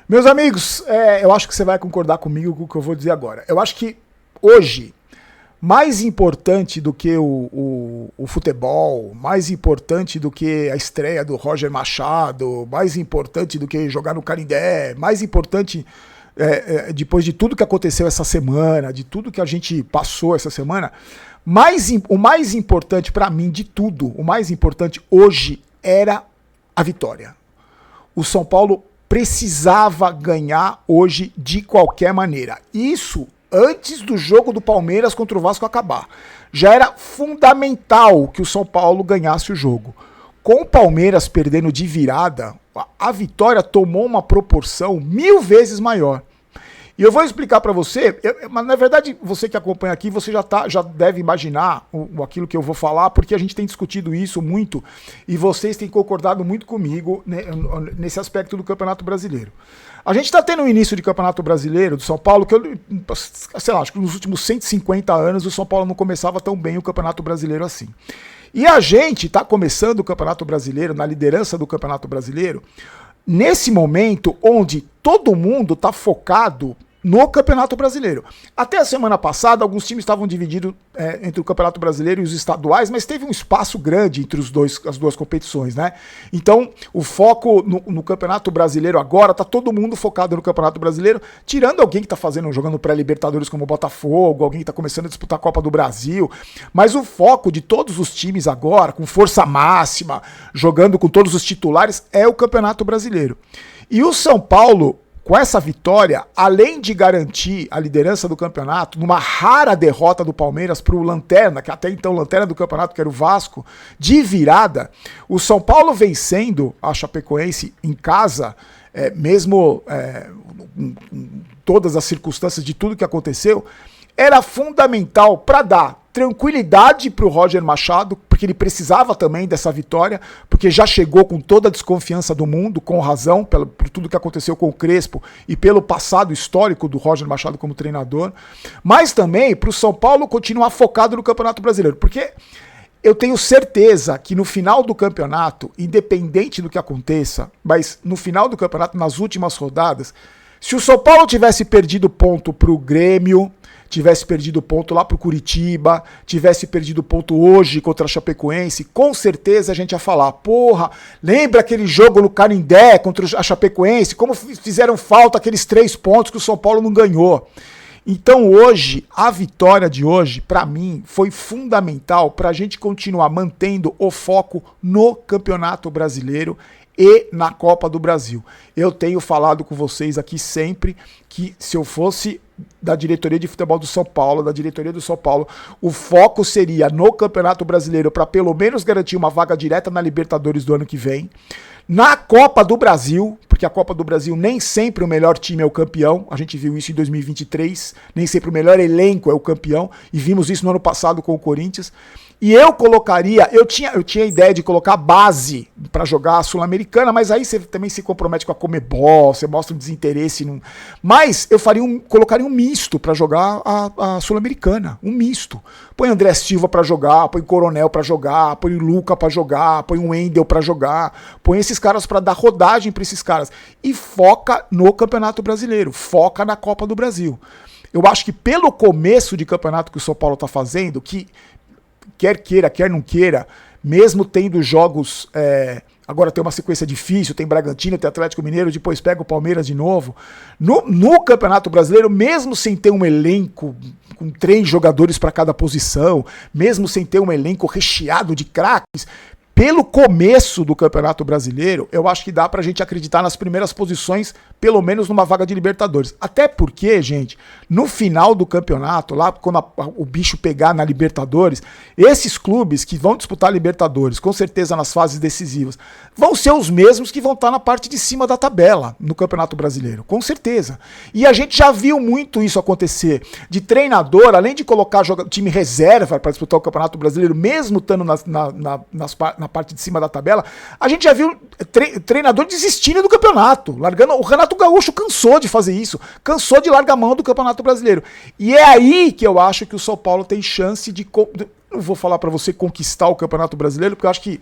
Meus amigos, eu acho que você vai concordar comigo com o que eu vou dizer agora. Eu acho que hoje, mais importante do que o futebol, mais importante do que a estreia do Roger Machado, mais importante do que jogar no Canindé, mais importante, depois de tudo que aconteceu essa semana, de tudo que a gente passou essa semana, o mais importante para mim de tudo, o mais importante hoje era a vitória. O São Paulo precisava ganhar hoje de qualquer maneira. Isso antes do jogo do Palmeiras contra o Vasco acabar. Já era fundamental que o São Paulo ganhasse o jogo. Com o Palmeiras perdendo de virada, a vitória tomou uma proporção 1000 vezes maior. E eu vou explicar para você, mas na verdade você que acompanha aqui, você já deve imaginar aquilo que eu vou falar, porque a gente tem discutido isso muito e vocês têm concordado muito comigo, né, nesse aspecto do Campeonato Brasileiro. A gente está tendo um início de Campeonato Brasileiro do São Paulo que sei lá, acho que nos últimos 150 anos o São Paulo não começava tão bem o Campeonato Brasileiro assim. E a gente está começando o Campeonato Brasileiro, na liderança do Campeonato Brasileiro, nesse momento onde todo mundo está focado no Campeonato Brasileiro. Até a semana passada, alguns times estavam divididos entre o Campeonato Brasileiro e os estaduais, mas teve um espaço grande entre as duas competições, né? Então, o foco no Campeonato Brasileiro agora, tá todo mundo focado no Campeonato Brasileiro, tirando alguém que tá jogando pré-Libertadores como o Botafogo, alguém que tá começando a disputar a Copa do Brasil, mas o foco de todos os times agora, com força máxima, jogando com todos os titulares, é o Campeonato Brasileiro. E o São Paulo, com essa vitória, além de garantir a liderança do campeonato, numa rara derrota do Palmeiras para o Lanterna, que até então Lanterna do campeonato, que era o Vasco, de virada, o São Paulo vencendo a Chapecoense em casa, mesmo todas as circunstâncias de tudo que aconteceu, era fundamental para dar tranquilidade para o Roger Machado, porque ele precisava também dessa vitória, porque já chegou com toda a desconfiança do mundo, com razão, por tudo que aconteceu com o Crespo e pelo passado histórico do Roger Machado como treinador, mas também para o São Paulo continuar focado no Campeonato Brasileiro, porque eu tenho certeza que no final do campeonato, independente do que aconteça, mas no final do campeonato, nas últimas rodadas, se o São Paulo tivesse perdido ponto para o Grêmio, tivesse perdido ponto lá pro Curitiba, tivesse perdido ponto hoje contra a Chapecoense, com certeza a gente ia falar, porra, lembra aquele jogo no Canindé contra a Chapecoense? Como fizeram falta aqueles 3 pontos que o São Paulo não ganhou? Então hoje, a vitória de hoje, para mim, foi fundamental para a gente continuar mantendo o foco no Campeonato Brasileiro e na Copa do Brasil. Eu tenho falado com vocês aqui sempre que se eu fosse da diretoria de futebol do São Paulo, da diretoria do São Paulo, o foco seria no Campeonato Brasileiro para pelo menos garantir uma vaga direta na Libertadores do ano que vem. Na Copa do Brasil, porque a Copa do Brasil nem sempre o melhor time é o campeão, a gente viu isso em 2023, nem sempre o melhor elenco é o campeão, e vimos isso no ano passado com o Corinthians. E eu colocaria, eu tinha a ideia de colocar base para jogar a Sul-Americana, mas aí você também se compromete com a Conmebol, você mostra um desinteresse. Mas eu colocaria um misto para jogar a Sul-Americana, um misto. Põe André Silva para jogar, põe Coronel para jogar, põe Luca para jogar, põe Wendel para jogar, põe esses caras para dar rodagem para esses caras. E foca no Campeonato Brasileiro, foca na Copa do Brasil. Eu acho que pelo começo de campeonato que o São Paulo está fazendo, que quer queira, quer não queira, mesmo tendo jogos, agora tem uma sequência difícil, tem Bragantino, tem Atlético Mineiro, depois pega o Palmeiras de novo, no Campeonato Brasileiro, mesmo sem ter um elenco com 3 jogadores para cada posição, mesmo sem ter um elenco recheado de craques, pelo começo do Campeonato Brasileiro, eu acho que dá pra gente acreditar nas primeiras posições, pelo menos numa vaga de Libertadores. Até porque, gente, no final do campeonato, lá quando o bicho pegar na Libertadores, esses clubes que vão disputar a Libertadores, com certeza nas fases decisivas, vão ser os mesmos que vão estar na parte de cima da tabela no Campeonato Brasileiro, com certeza. E a gente já viu muito isso acontecer, de treinador, além de colocar time reserva para disputar o Campeonato Brasileiro, mesmo estando na parte de cima da tabela, a gente já viu treinador desistindo do campeonato, largando. O Renato Gaúcho cansou de fazer isso, cansou de largar a mão do Campeonato Brasileiro. E é aí que eu acho que o São Paulo tem chance de, não vou falar para você conquistar o Campeonato Brasileiro, porque eu acho que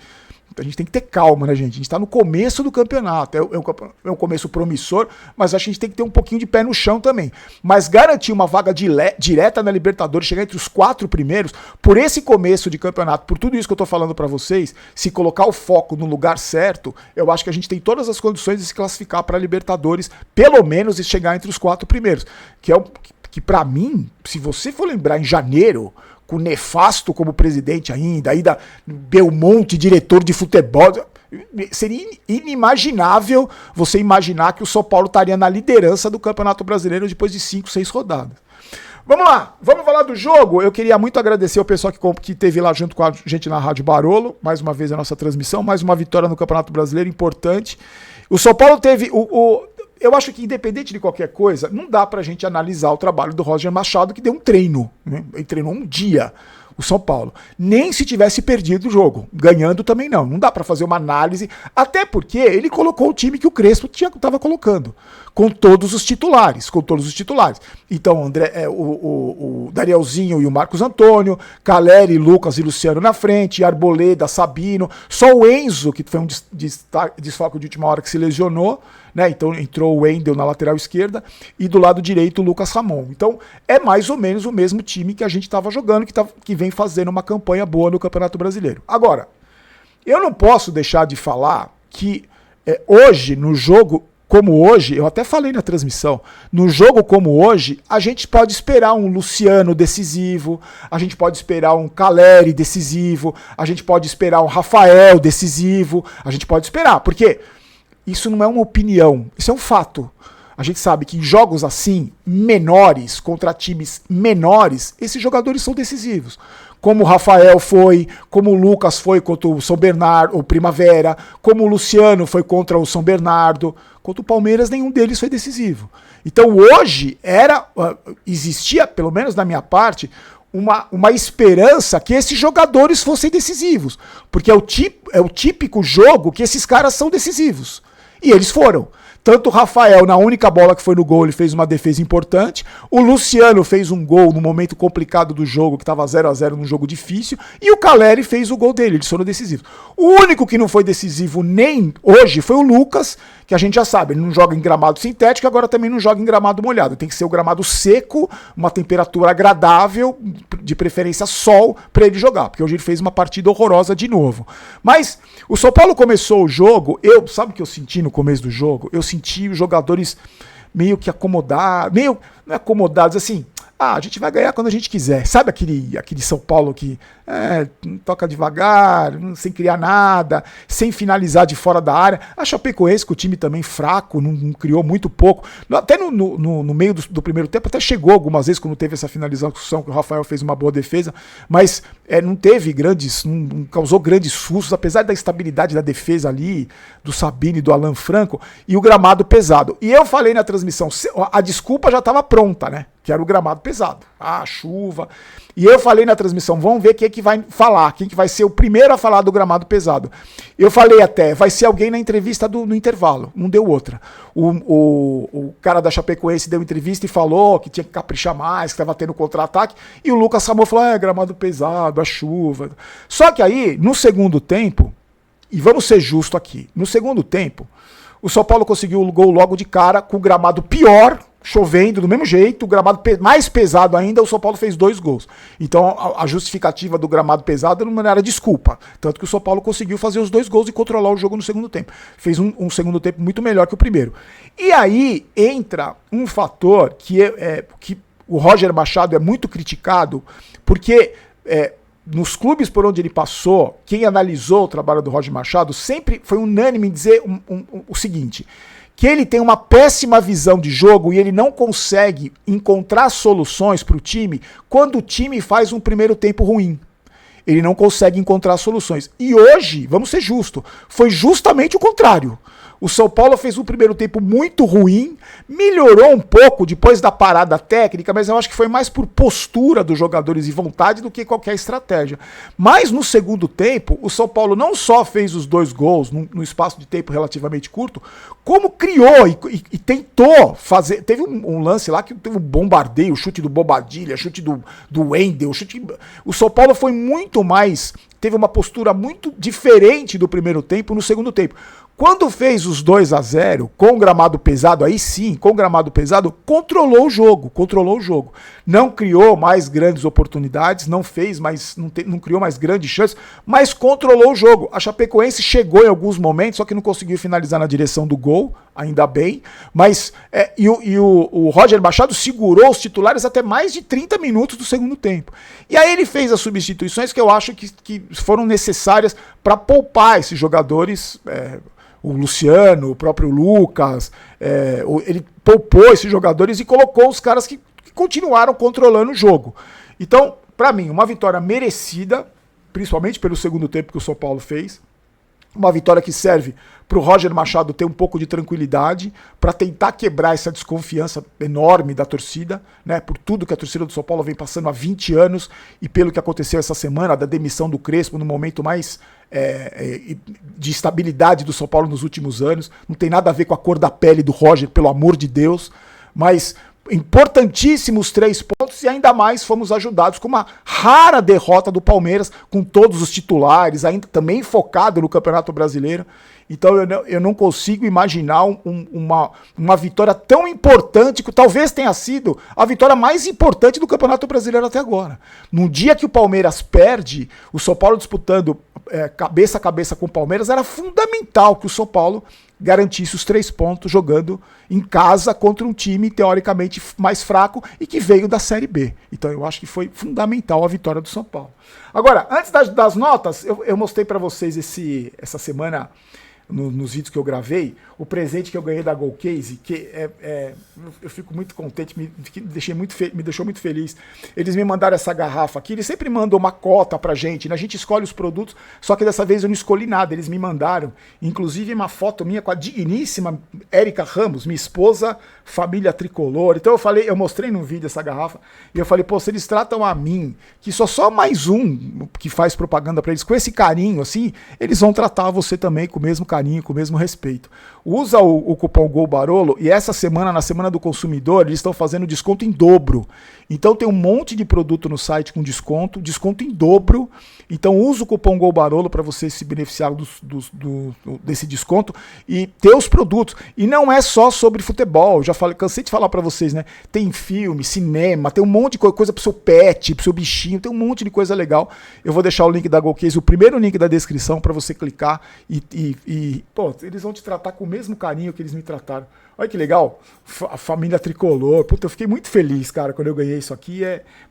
a gente tem que ter calma, né, gente? A gente tá no começo do campeonato. É um começo promissor, mas acho que a gente tem que ter um pouquinho de pé no chão também. Mas garantir uma vaga direta na Libertadores, chegar entre os 4 primeiros, por esse começo de campeonato, por tudo isso que eu tô falando pra vocês, se colocar o foco no lugar certo, eu acho que a gente tem todas as condições de se classificar pra Libertadores, pelo menos, e chegar entre os 4 primeiros. Que pra mim, se você for lembrar em janeiro, com o Nefasto como presidente ainda, aí da Belmonte, diretor de futebol, seria inimaginável você imaginar que o São Paulo estaria na liderança do Campeonato Brasileiro depois de 5, 6 rodadas. Vamos lá, vamos falar do jogo. Eu queria muito agradecer ao pessoal que esteve lá junto com a gente na Rádio Barolo, mais uma vez a nossa transmissão, mais uma vitória no Campeonato Brasileiro importante. O São Paulo teve eu acho que, independente de qualquer coisa, não dá pra gente analisar o trabalho do Roger Machado, que deu um treino, né? Ele treinou um dia, o São Paulo. Nem se tivesse perdido o jogo. Ganhando também não. Não dá pra fazer uma análise, até porque ele colocou o time que o Crespo estava colocando, com todos os titulares. Então, o Danielzinho e o Marcos Antônio, Caleri, Lucas e Luciano na frente, Arboleda, Sabino, só o Enzo, que foi um desfalque de última hora que se lesionou, né? Então entrou o Wendel na lateral esquerda e do lado direito o Lucas Ramon. Então é mais ou menos o mesmo time que a gente estava jogando, que vem fazendo uma campanha boa no Campeonato Brasileiro. Agora, eu não posso deixar de falar que hoje, no jogo como hoje, eu até falei na transmissão, no jogo como hoje, a gente pode esperar um Luciano decisivo, a gente pode esperar um Caleri decisivo, a gente pode esperar um Rafael decisivo, a gente pode esperar, porque isso não é uma opinião, isso é um fato. A gente sabe que em jogos assim, menores, contra times menores, esses jogadores são decisivos. Como o Rafael foi, como o Lucas foi contra o São Bernardo, o Primavera, como o Luciano foi contra o São Bernardo. Contra o Palmeiras, nenhum deles foi decisivo. Então hoje existia, pelo menos da minha parte, uma esperança que esses jogadores fossem decisivos. Porque é o típico jogo que esses caras são decisivos. E eles foram. Tanto o Rafael, na única bola que foi no gol, ele fez uma defesa importante. O Luciano fez um gol no momento complicado do jogo, que estava 0-0 num jogo difícil. E o Caleri fez o gol dele, eles foram decisivos. O único que não foi decisivo nem hoje foi o Lucas, que a gente já sabe, ele não joga em gramado sintético, agora também não joga em gramado molhado. Tem que ser o gramado seco, uma temperatura agradável, de preferência sol, para ele jogar. Porque hoje ele fez uma partida horrorosa de novo. Mas o São Paulo começou o jogo, sabe o que eu senti no começo do jogo? Eu senti os jogadores meio que acomodados, não é acomodados, assim, a gente vai ganhar quando a gente quiser. Sabe aquele São Paulo que toca devagar, sem criar nada, sem finalizar de fora da área. A Chapecoense, com o time também fraco, não criou muito pouco. Até no meio do primeiro tempo, até chegou algumas vezes quando teve essa finalização, que o Rafael fez uma boa defesa, mas não teve não causou grandes sustos, apesar da estabilidade da defesa ali, do Sabino e do Alan Franco, e o gramado pesado. E eu falei na transmissão, a desculpa já estava pronta, né? Que era o gramado pesado, a chuva. E eu falei na transmissão, vamos ver quem é que vai falar, quem que vai ser o primeiro a falar do gramado pesado. Eu falei até, vai ser alguém na entrevista no intervalo, não deu outra. O cara da Chapecoense deu entrevista e falou que tinha que caprichar mais, que estava tendo contra-ataque, e o Lucas Ramon falou, gramado pesado, a chuva. Só que aí, no segundo tempo, e vamos ser justos aqui, no segundo tempo, o São Paulo conseguiu o gol logo de cara, com o gramado pior, chovendo do mesmo jeito, o gramado mais pesado ainda, o São Paulo fez 2 gols. Então a justificativa do gramado pesado não era desculpa. Tanto que o São Paulo conseguiu fazer os 2 gols e controlar o jogo no segundo tempo. Fez um segundo tempo muito melhor que o primeiro. E aí entra um fator que o Roger Machado é muito criticado, porque nos clubes por onde ele passou, quem analisou o trabalho do Roger Machado sempre foi unânime em dizer o seguinte, que ele tem uma péssima visão de jogo e ele não consegue encontrar soluções para o time quando o time faz um primeiro tempo ruim. Ele não consegue encontrar soluções. E hoje, vamos ser justos, foi justamente o contrário. O São Paulo fez um primeiro tempo muito ruim, melhorou um pouco depois da parada técnica, mas eu acho que foi mais por postura dos jogadores e vontade do que qualquer estratégia. Mas no segundo tempo, o São Paulo não só fez os 2 gols no espaço de tempo relativamente curto, como criou e tentou fazer. Teve um lance lá que teve um bombardeio, o chute do Bobadilha, chute do Wendel, o São Paulo foi muito mais. Teve uma postura muito diferente do primeiro tempo no segundo tempo. Quando fez os 2-0, com o gramado pesado, aí sim, com o gramado pesado, controlou o jogo. Não criou mais grandes oportunidades, não criou mais grandes chances, mas controlou o jogo. A Chapecoense chegou em alguns momentos, só que não conseguiu finalizar na direção do gol, ainda bem, mas o Roger Machado segurou os titulares até mais de 30 minutos do segundo tempo. E aí ele fez as substituições que eu acho que foram necessárias para poupar esses jogadores, o Luciano, o próprio Lucas, ele poupou esses jogadores e colocou os caras que continuaram controlando o jogo. Então, para mim, uma vitória merecida, principalmente pelo segundo tempo que o São Paulo fez, uma vitória que serve para o Roger Machado ter um pouco de tranquilidade, para tentar quebrar essa desconfiança enorme da torcida, né, por tudo que a torcida do São Paulo vem passando há 20 anos e pelo que aconteceu essa semana, da demissão do Crespo, no momento mais de estabilidade do São Paulo nos últimos anos. Não tem nada a ver com a cor da pele do Roger, pelo amor de Deus, mas importantíssimos 3 pontos e ainda mais fomos ajudados com uma rara derrota do Palmeiras, com todos os titulares, ainda também focado no Campeonato Brasileiro. Então eu não consigo imaginar uma vitória tão importante, que talvez tenha sido a vitória mais importante do Campeonato Brasileiro até agora. No dia que o Palmeiras perde, o São Paulo disputando cabeça a cabeça com o Palmeiras, era fundamental que o São Paulo garantisse os 3 pontos jogando em casa contra um time teoricamente mais fraco e que veio da Série B. Então eu acho que foi fundamental a vitória do São Paulo. Agora, antes das notas, eu mostrei para vocês essa semana, nos vídeos que eu gravei, o presente que eu ganhei da Golcase, que eu fico muito contente, me deixou muito feliz. Eles me mandaram essa garrafa aqui, eles sempre mandam uma cota pra gente, né? A gente escolhe os produtos, só que dessa vez eu não escolhi nada, eles me mandaram, inclusive uma foto minha com a digníssima Érica Ramos, minha esposa, família tricolor. Então eu mostrei num vídeo essa garrafa, e eu falei, pô, se eles tratam a mim, que sou só mais um que faz propaganda pra eles, com esse carinho, assim, eles vão tratar você também com o mesmo carinho, com o mesmo respeito. Usa o cupom GOLBAROLO e essa semana, na Semana do Consumidor, eles estão fazendo desconto em dobro. Então tem um monte de produto no site com desconto em dobro. Então usa o cupom GOLBAROLO para você se beneficiar desse desconto e ter os produtos. E não é só sobre futebol, cansei de falar para vocês, né? Tem filme, cinema, tem um monte de coisa pro seu pet, pro seu bichinho, tem um monte de coisa legal. Eu vou deixar o link da Golcase, o primeiro link da descrição, para você clicar pô, eles vão te tratar com o mesmo carinho que eles me trataram. Olha que legal, a família tricolor. Puta, eu fiquei muito feliz, cara, quando eu ganhei isso aqui.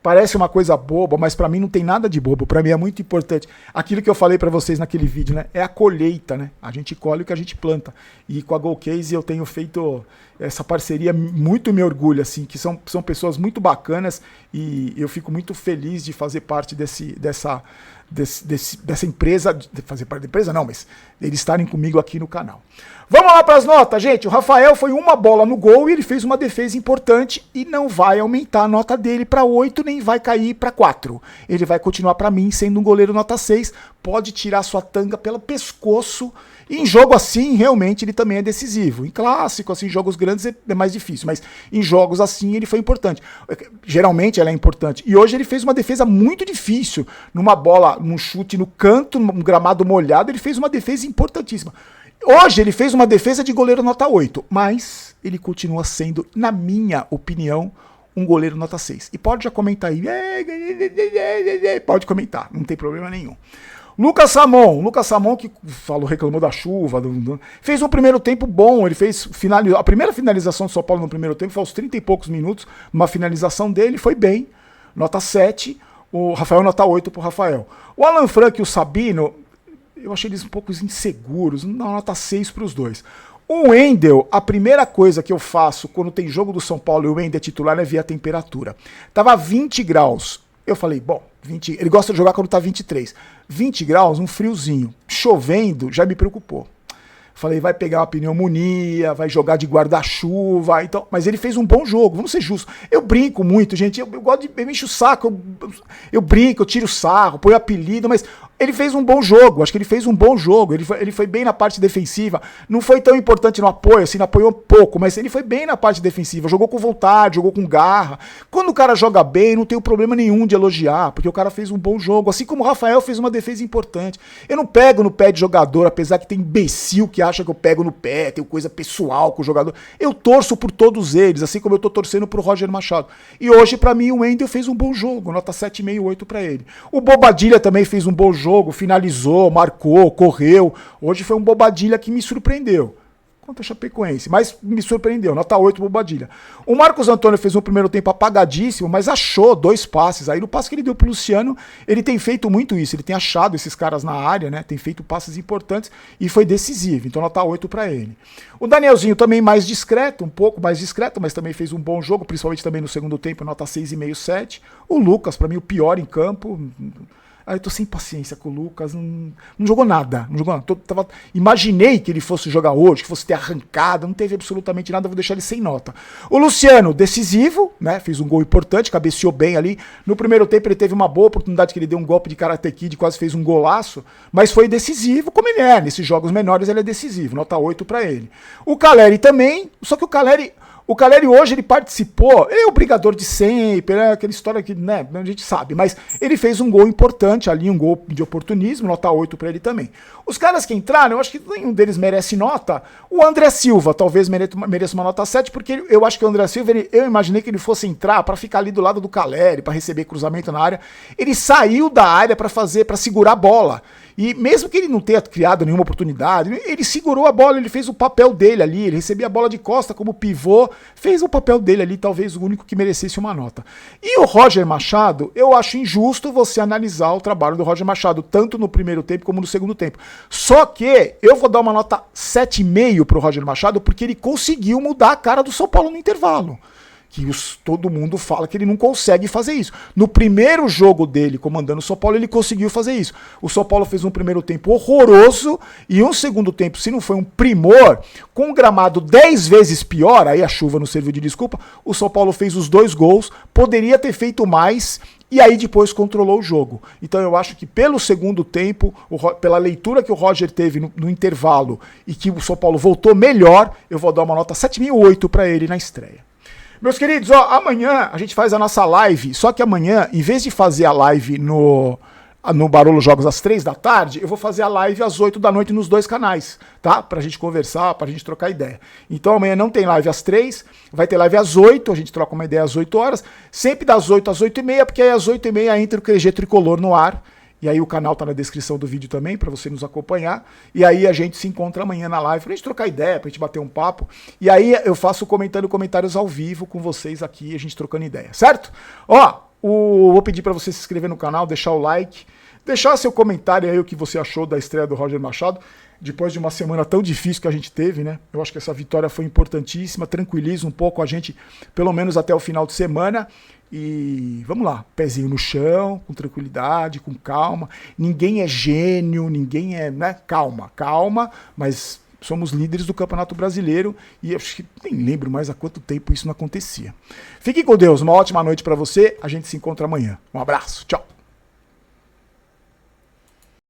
Parece uma coisa boba, mas pra mim não tem nada de bobo. Pra mim é muito importante. Aquilo que eu falei pra vocês naquele vídeo, né? É a colheita, né? A gente colhe o que a gente planta. E com a Golcase eu tenho feito essa parceria, muito me orgulha, assim, que são pessoas muito bacanas e eu fico muito feliz de fazer parte dessa empresa, fazer parte da empresa não, mas eles estarem comigo aqui no canal. Vamos lá para as notas, gente. O Rafael foi uma bola no gol e ele fez uma defesa importante e não vai aumentar a nota dele para 8, nem vai cair para 4. Ele vai continuar para mim sendo um goleiro nota 6, pode tirar sua tanga pelo pescoço. E em jogo assim, realmente, ele também é decisivo. Em clássico, assim, em jogos grandes é mais difícil, mas em jogos assim ele foi importante. Geralmente ela é importante. E hoje ele fez uma defesa muito difícil. Numa bola, num chute no canto, num gramado molhado, ele fez uma defesa importantíssima. Hoje ele fez uma defesa de goleiro nota 8, mas ele continua sendo, na minha opinião, um goleiro nota 6. E pode já comentar aí. Pode comentar, não tem problema nenhum. Lucas Samon que reclamou da chuva, fez um primeiro tempo bom, ele fez a primeira finalização do São Paulo no primeiro tempo, foi aos 30 e poucos minutos, uma finalização dele, foi bem, nota 7, o Rafael nota 8 pro Rafael. O Alan Franco e o Sabino, eu achei eles um pouco inseguros, nota 6 pros dois. O Wendel, a primeira coisa que eu faço quando tem jogo do São Paulo e o Wendel é titular é ver a temperatura. Tava 20 graus. Eu falei, bom, ele gosta de jogar quando tá 23. 20 graus, um friozinho. Chovendo, já me preocupou. Falei, vai pegar uma pneumonia, vai jogar de guarda-chuva, então, mas ele fez um bom jogo, vamos ser justos. Eu brinco muito, gente, eu gosto de, eu encho o saco, eu brinco, eu tiro sarro, ponho apelido, mas ele fez um bom jogo, acho que ele fez um bom jogo, ele foi bem na parte defensiva, não foi tão importante no apoio, assim, apoiou pouco, mas ele foi bem na parte defensiva, jogou com vontade, jogou com garra. Quando o cara joga bem, não tem problema nenhum de elogiar, porque o cara fez um bom jogo, assim como o Rafael fez uma defesa importante. Eu não pego no pé de jogador, apesar que tem imbecil que acha que eu pego no pé, tenho coisa pessoal com o jogador. Eu torço por todos eles, assim como eu tô torcendo pro Roger Machado. E hoje, pra mim, o Wendel fez um bom jogo, nota 7,5, 8 pra ele. O Bobadilha também fez um bom jogo, finalizou, marcou, correu. Hoje foi um Bobadilha que me surpreendeu. Contra a Chapecoense, mas me surpreendeu, nota 8 Bobadilha. O Marcos Antônio fez um primeiro tempo apagadíssimo, mas achou 2 passes. Aí no passe que ele deu pro Luciano, ele tem feito muito isso, ele tem achado esses caras na área, né? Tem feito passes importantes e foi decisivo, então nota 8 para ele. O Danielzinho também mais discreto, um pouco mais discreto, mas também fez um bom jogo, principalmente também no segundo tempo, nota 6,5, 7. O Lucas, para mim, o pior em campo. Eu tô sem paciência com o Lucas, não jogou nada, não jogou nada. Imaginei que ele fosse jogar hoje, que fosse ter arrancado, não teve absolutamente nada, vou deixar ele sem nota. O Luciano, decisivo, né? Fez um gol importante, cabeceou bem ali. No primeiro tempo ele teve uma boa oportunidade, que ele deu um golpe de Karate Kid, quase fez um golaço, mas foi decisivo, como ele é. Nesses jogos menores ele é decisivo, nota 8 para ele. O Caleri também, só que o Caleri hoje, ele participou, ele é o brigador de sempre, é aquela história que, né, a gente sabe, mas ele fez um gol importante ali, um gol de oportunismo, nota 8 pra ele também. Os caras que entraram, eu acho que nenhum deles merece nota. O André Silva talvez mereça uma nota 7, porque eu acho que o André Silva, eu imaginei que ele fosse entrar pra ficar ali do lado do Caleri, pra receber cruzamento na área. Ele saiu da área pra segurar a bola. E mesmo que ele não tenha criado nenhuma oportunidade, ele segurou a bola, ele fez o papel dele ali, ele recebia a bola de costa como pivô, fez o papel dele ali, talvez o único que merecesse uma nota. E o Roger Machado, eu acho injusto você analisar o trabalho do Roger Machado, tanto no primeiro tempo como no segundo tempo. Só que eu vou dar uma nota 7,5 pro Roger Machado, porque ele conseguiu mudar a cara do São Paulo no intervalo. Que todo mundo fala que ele não consegue fazer isso. No primeiro jogo dele, comandando o São Paulo, ele conseguiu fazer isso. O São Paulo fez um primeiro tempo horroroso e um segundo tempo, se não foi um primor, com um gramado 10 vezes pior, aí a chuva não serviu de desculpa, o São Paulo fez os 2 gols, poderia ter feito mais e aí depois controlou o jogo. Então eu acho que pelo segundo tempo, pela leitura que o Roger teve no intervalo e que o São Paulo voltou melhor, eu vou dar uma nota 7,8 para ele na estreia. Meus queridos, amanhã a gente faz a nossa live, só que amanhã, em vez de fazer a live no Barolo Jogos às 3 da tarde, eu vou fazer a live às 8 da noite nos 2 canais, tá? Pra gente conversar, pra gente trocar ideia. Então amanhã não tem live às 3, vai ter live às 8, a gente troca uma ideia às 8 horas, sempre das 8 às 8h30, porque aí às 8h30 entra o QG Tricolor no ar. E aí o canal tá na descrição do vídeo também, para você nos acompanhar. E aí a gente se encontra amanhã na live pra gente trocar ideia, pra gente bater um papo. E aí eu faço comentários ao vivo com vocês aqui, a gente trocando ideia, certo? Vou pedir para você se inscrever no canal, deixar o like, deixar seu comentário aí o que você achou da estreia do Roger Machado. Depois de uma semana tão difícil que a gente teve, né? Eu acho que essa vitória foi importantíssima, tranquiliza um pouco a gente, pelo menos até o final de semana. E vamos lá, pezinho no chão, com tranquilidade, com calma. Ninguém é gênio, ninguém é, né? Calma, mas somos líderes do Campeonato Brasileiro e acho que nem lembro mais há quanto tempo isso não acontecia. Fique com Deus, uma ótima noite para você, a gente se encontra amanhã. Um abraço, tchau.